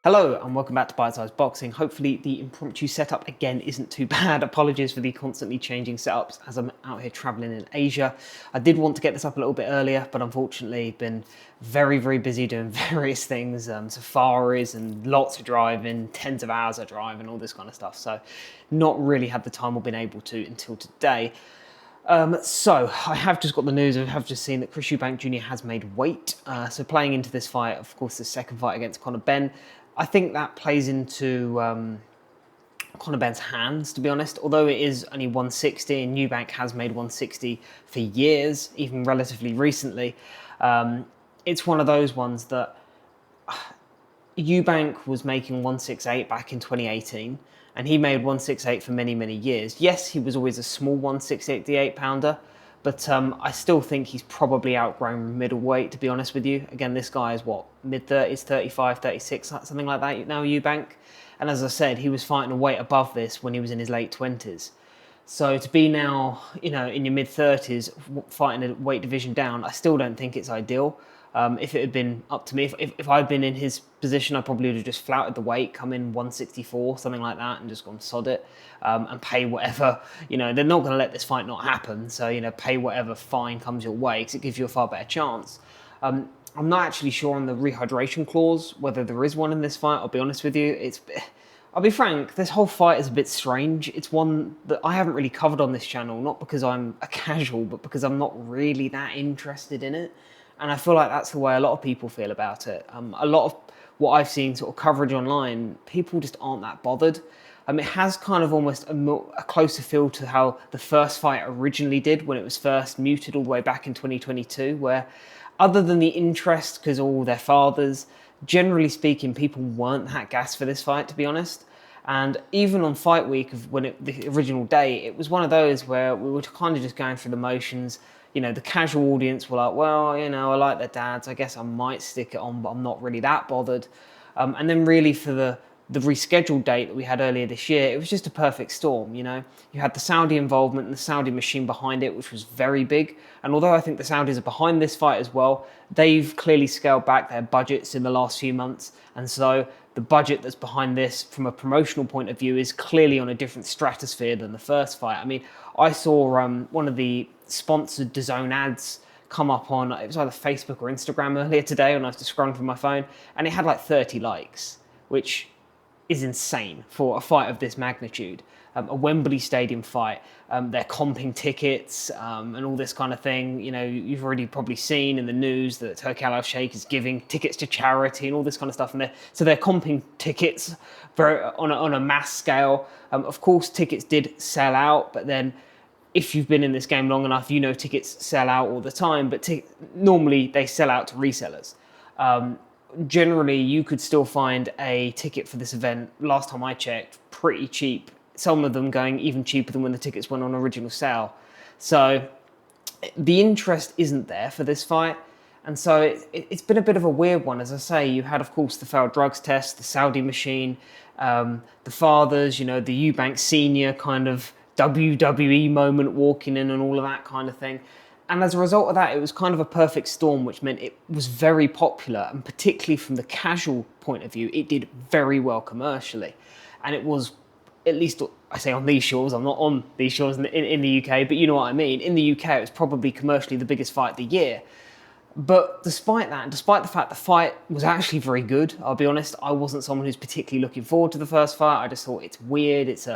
Hello and welcome back to Bitesize Boxing. Hopefully the impromptu setup again isn't too bad. Apologies for the constantly changing setups as I'm out here traveling in Asia. I did want to get this up a little bit earlier, but unfortunately been very busy doing various things, safaris and lots of driving, tens of hours of driving, all this kind of stuff. So not really had the time or been able to until today. So I have just got the news. I have just seen that Chris Eubank Jr has made weight. So playing into this fight, of course, the second fight against Conor Benn, I think that plays into Conor Benn's hands, to be honest. Although it is only 160, and Eubank has made 160 for years, even relatively recently. It's one of those ones that Eubank was making 168 back in 2018, and he made 168 for many years. Yes, he was always a small 168 pounder, but I still think he's probably outgrown middleweight, to be honest with you. Again, this guy is what, mid-30s, 35, 36, something like that now, Eubank. And as I said, he was fighting a weight above this when he was in his late 20s. So to be now, in your mid-30s, fighting a weight division down, I still don't think it's ideal. If it had been up to me, if I'd been in his position, I probably would have just flouted the weight, come in 164, something like that, and just gone sod it, and pay whatever. They're not going to let this fight not happen. So, pay whatever fine comes your way, because it gives you a far better chance. I'm not actually sure on the rehydration clause, whether there is one in this fight. I'll be honest with you. I'll be frank, this whole fight is a bit strange. It's one that I haven't really covered on this channel, not because I'm a casual, but because I'm not really that interested in it. And I feel like that's the way a lot of people feel about it. A lot of what I've seen sort of coverage online, people just aren't that bothered. It has kind of almost a closer feel to how the first fight originally did when it was first muted all the way back in 2022, where other than the interest, because all their fathers, generally speaking, people weren't that gassed for this fight, to be honest. And even on fight week, the original day, it was one of those where we were kind of just going through the motions. The casual audience were like, well, I like their dads. I guess I might stick it on, but I'm not really that bothered. And then really for the rescheduled date that we had earlier this year, it was just a perfect storm, You had the Saudi involvement and the Saudi machine behind it, which was very big. And although I think the Saudis are behind this fight as well, they've clearly scaled back their budgets in the last few months. And so the budget that's behind this from a promotional point of view is clearly on a different stratosphere than the first fight. I saw one of the sponsored DAZN ads come up on, it was either Facebook or Instagram earlier today when I was just scrolling through my phone, and it had like 30 likes, which is insane for a fight of this magnitude. A Wembley Stadium fight, they're comping tickets and all this kind of thing. You've already probably seen in the news that Turki Al Sheikh is giving tickets to charity and all this kind of stuff. And they're comping tickets on a mass scale. Of course, tickets did sell out, but then if you've been in this game long enough, tickets sell out all the time. But normally they sell out to resellers. Generally, you could still find a ticket for this event, last time I checked, pretty cheap. Some of them going even cheaper than when the tickets went on original sale. So the interest isn't there for this fight. And so it's been a bit of a weird one. As I say, you had, of course, the failed drugs test, the Saudi machine, the fathers, the Eubank Sr. kind of WWE moment walking in and all of that kind of thing. And as a result of that, it was kind of a perfect storm, which meant it was very popular. And particularly from the casual point of view, it did very well commercially. And it was, at least I say on these shores, I'm not on these shores in the UK, but you know what I mean. In the UK, it was probably commercially the biggest fight of the year. But despite that, and despite the fact the fight was actually very good, I'll be honest, I wasn't someone who's particularly looking forward to the first fight. I just thought it's weird. It's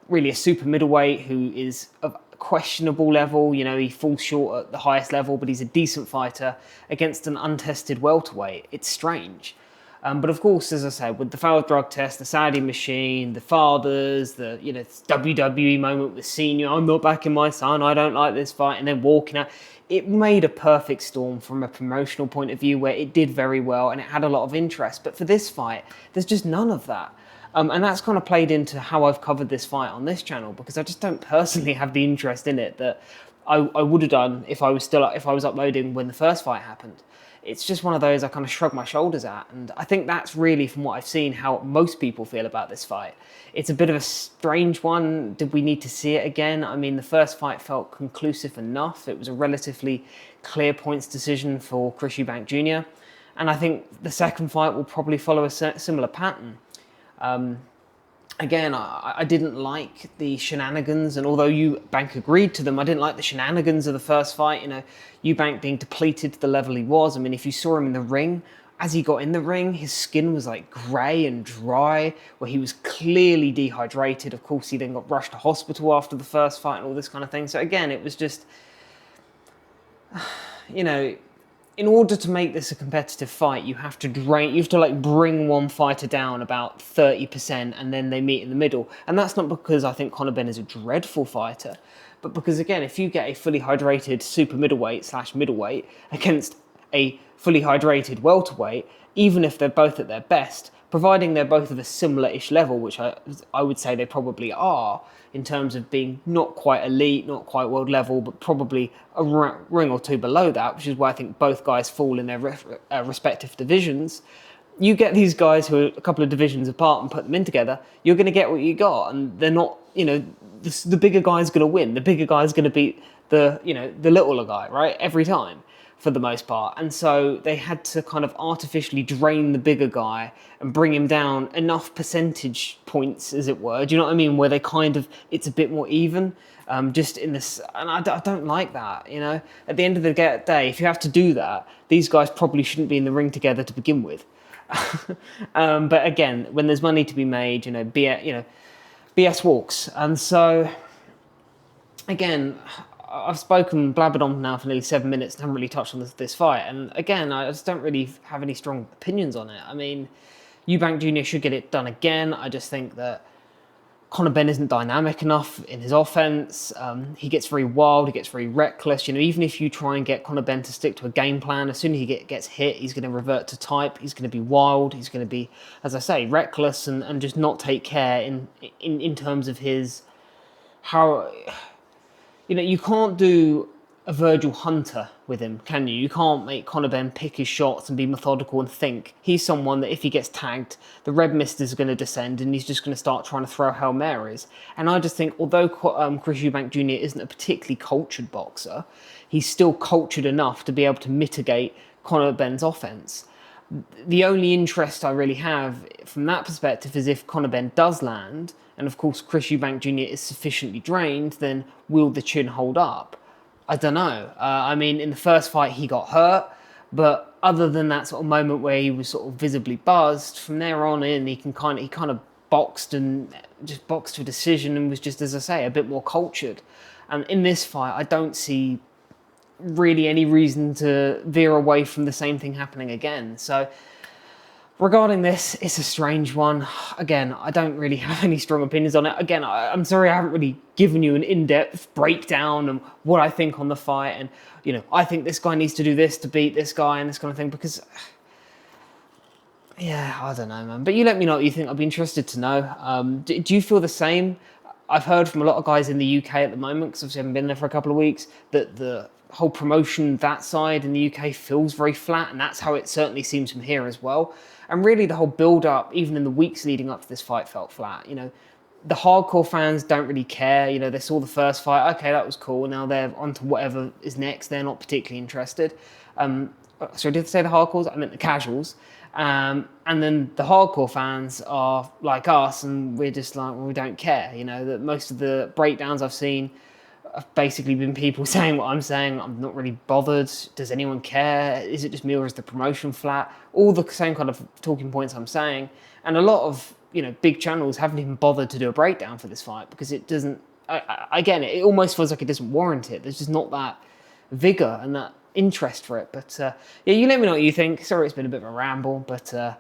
really a super middleweight who is of questionable level. He falls short at the highest level, but he's a decent fighter against an untested welterweight. It's strange. But of course, as I said, with the failed drug test, the Saudi machine, the fathers, the WWE moment with Senior, I'm not backing my son, I don't like this fight, and then walking out, it made a perfect storm from a promotional point of view where it did very well and it had a lot of interest. But for this fight, there's just none of that. And that's kind of played into how I've covered this fight on this channel, because I just don't personally have the interest in it that I would have done if I was uploading when the first fight happened. It's just one of those I kind of shrug my shoulders at. And I think that's really, from what I've seen, how most people feel about this fight. It's a bit of a strange one. Did we need to see it again? The first fight felt conclusive enough. It was a relatively clear points decision for Chris Eubank Jr. And I think the second fight will probably follow a similar pattern. Again, I didn't like the shenanigans, and although Eubank agreed to them, I didn't like the shenanigans of the first fight. Eubank being depleted to the level he was. I mean, if you saw him in the ring, as he got in the ring, his skin was like grey and dry, where he was clearly dehydrated. Of course, he then got rushed to hospital after the first fight and all this kind of thing. So again, it was just, in order to make this a competitive fight, you have to bring one fighter down about 30%, and then they meet in the middle. And that's not because I think Conor Benn is a dreadful fighter, but because, again, if you get a fully hydrated super middleweight/middleweight against a fully hydrated welterweight, even if they're both at their best, providing they're both of a similar-ish level, which I would say they probably are, in terms of being not quite elite, not quite world level, but probably a ring or two below that, which is where I think both guys fall in their respective divisions. You get these guys who are a couple of divisions apart and put them in together, you're going to get what you got. And they're not, the bigger guy's going to win. The bigger guy's going to beat the littler guy, right? Every time, for the most part. And so they had to kind of artificially drain the bigger guy and bring him down enough percentage points, as it were. Do you know what I mean? Where it's a bit more even, just in this, and I don't like that, At the end of the day, if you have to do that, these guys probably shouldn't be in the ring together to begin with. But again, when there's money to be made, BS walks. And so, again, I've blabbered on now for nearly 7 minutes and haven't really touched on this fight. And again, I just don't really have any strong opinions on it. I mean, Eubank Jr. should get it done again. I just think that Conor Benn isn't dynamic enough in his offense. He gets very wild, he gets very reckless. Even if you try and get Conor Benn to stick to a game plan, as soon as he gets hit, he's going to revert to type. He's going to be wild. He's going to be, as I say, reckless and just not take care in terms of his how. You can't do a Virgil Hunter with him, can you? You can't make Conor Benn pick his shots and be methodical and think. He's someone that if he gets tagged, the red mist is going to descend and he's just going to start trying to throw Hail Marys. And I just think, although Chris Eubank Jr. isn't a particularly cultured boxer, he's still cultured enough to be able to mitigate Conor Benn's offense. The only interest I really have from that perspective is if Conor Benn does land, and of course Chris Eubank Jr. is sufficiently drained, then will the chin hold up? I don't know. I mean, in the first fight he got hurt, but other than that sort of moment where he was sort of visibly buzzed, from there on in he kind of boxed and just boxed to a decision and was just, as I say, a bit more cultured. And in this fight, I don't see really any reason to veer away from the same thing happening again. So regarding this, it's a strange one. Again, I don't really have any strong opinions on it. Again, I'm sorry I haven't really given you an in-depth breakdown of what I think on the fight. And, I think this guy needs to do this to beat this guy and this kind of thing because, yeah, I don't know, man. But you let me know what you think. I'd be interested to know. Do you feel the same? I've heard from a lot of guys in the UK at the moment, because obviously I haven't been there for a couple of weeks, that the whole promotion, that side in the UK feels very flat, and that's how it certainly seems from here as well. And really the whole build-up, even in the weeks leading up to this fight, felt flat. The hardcore fans don't really care. They saw the first fight, okay, that was cool, now they're on to whatever is next. They're not particularly interested. Sorry, did I say the hardcores? I meant the casuals. And then the hardcore fans are like us, and we're just like, well, we don't care. That most of the breakdowns I've seen have basically been people saying what I'm saying. I'm not really bothered. Does anyone care? Is it just me, or is the promotion flat? All the same kind of talking points I'm saying. And a lot of, big channels haven't even bothered to do a breakdown for this fight because it doesn't, again, it almost feels like it doesn't warrant it. There's just not that vigor and that interest for it. But yeah, you let me know what you think. Sorry, it's been a bit of a ramble, but I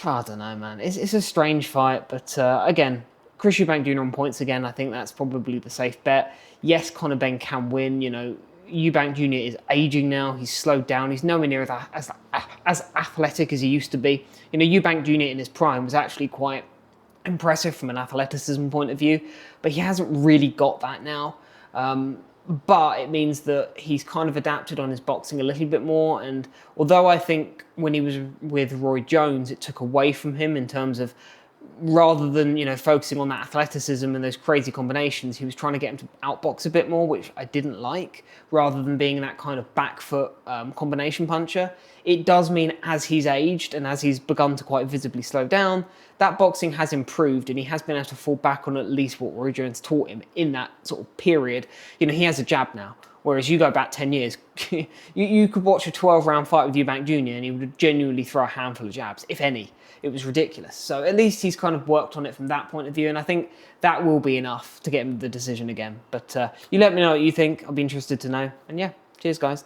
don't know, man. It's a strange fight, but again, Chris Eubank Jr. on points again. I think that's probably the safe bet. Yes, Conor Benn can win. Eubank Jr. is aging now. He's slowed down. He's nowhere near as athletic as he used to be. Eubank Jr. in his prime was actually quite impressive from an athleticism point of view, but he hasn't really got that now. But it means that he's kind of adapted on his boxing a little bit more. And although I think when he was with Roy Jones, it took away from him in terms of rather than, you know, focusing on that athleticism and those crazy combinations, he was trying to get him to outbox a bit more, which I didn't like, rather than being that kind of back foot combination puncher. It does mean as he's aged and as he's begun to quite visibly slow down, that boxing has improved and he has been able to fall back on at least what Roy Jones taught him in that sort of period. You know, he has a jab now. Whereas you go back 10 years, you could watch a 12-round fight with Eubank Jr. and he would genuinely throw a handful of jabs, if any. It was ridiculous. So at least he's kind of worked on it from that point of view, and I think that will be enough to get him the decision again. But you let me know what you think. I'll be interested to know. And yeah, cheers, guys.